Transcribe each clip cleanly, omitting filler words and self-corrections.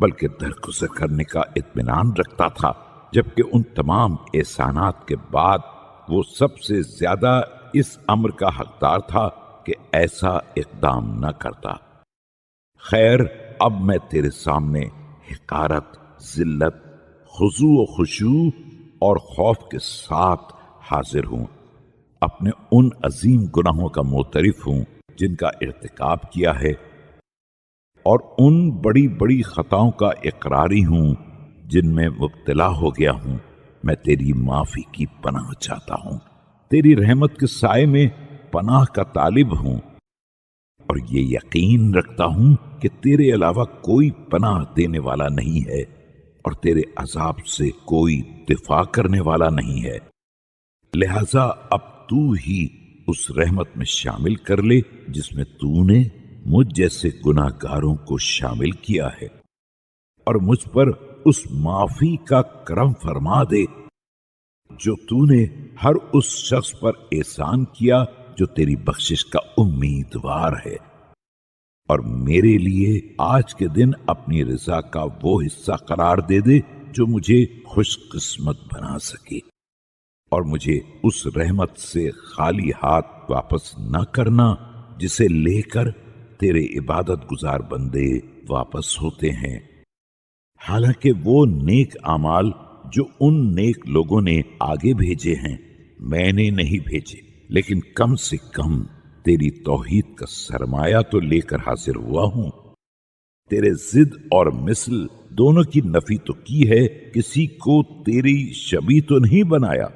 بلکہ درگزر کرنے کا اطمینان رکھتا تھا، جبکہ ان تمام احسانات کے بعد وہ سب سے زیادہ اس امر کا حقدار تھا کہ ایسا اقدام نہ کرتا۔ خیر، اب میں تیرے سامنے حقارت، ذلت، خضوع و خشوع اور خوف کے ساتھ حاضر ہوں، اپنے ان عظیم گناہوں کا معترف ہوں جن کا ارتکاب کیا ہے، اور ان بڑی بڑی خطاؤں کا اقراری ہوں جن میں مبتلا ہو گیا ہوں۔ میں تیری معافی کی پناہ چاہتا ہوں، تیری رحمت کے سائے میں پناہ کا طالب ہوں، اور یہ یقین رکھتا ہوں کہ تیرے علاوہ کوئی پناہ دینے والا نہیں ہے اور تیرے عذاب سے کوئی دفاع کرنے والا نہیں ہے، لہذا اب تو ہی اس رحمت میں شامل کر لے جس میں تو نے مجھ جیسے گناہ گاروں کو شامل کیا ہے، اور مجھ پر اس معافی کا کرم فرما دے جو تو نے ہر اس شخص پر احسان کیا جو تیری بخشش کا امیدوار ہے، اور میرے لیے آج کے دن اپنی رضا کا وہ حصہ قرار دے دے جو مجھے خوش قسمت بنا سکے، اور مجھے اس رحمت سے خالی ہاتھ واپس نہ کرنا جسے لے کر تیرے عبادت گزار بندے واپس ہوتے ہیں، حالانکہ وہ نیک اعمال جو ان نیک لوگوں نے آگے بھیجے ہیں میں نے نہیں بھیجے، لیکن کم سے کم تیری توحید کا سرمایہ تو لے کر حاضر ہوا ہوں۔ تیرے ضد اور مثل دونوں کی نفی تو کی ہے، کسی کو تیری شبیہ تو نہیں بنایا،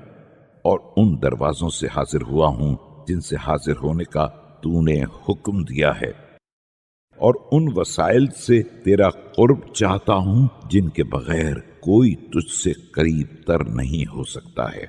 اور ان دروازوں سے حاضر ہوا ہوں جن سے حاضر ہونے کا تو نے حکم دیا ہے، اور ان وسائل سے تیرا قرب چاہتا ہوں جن کے بغیر کوئی تجھ سے قریب تر نہیں ہو سکتا ہے۔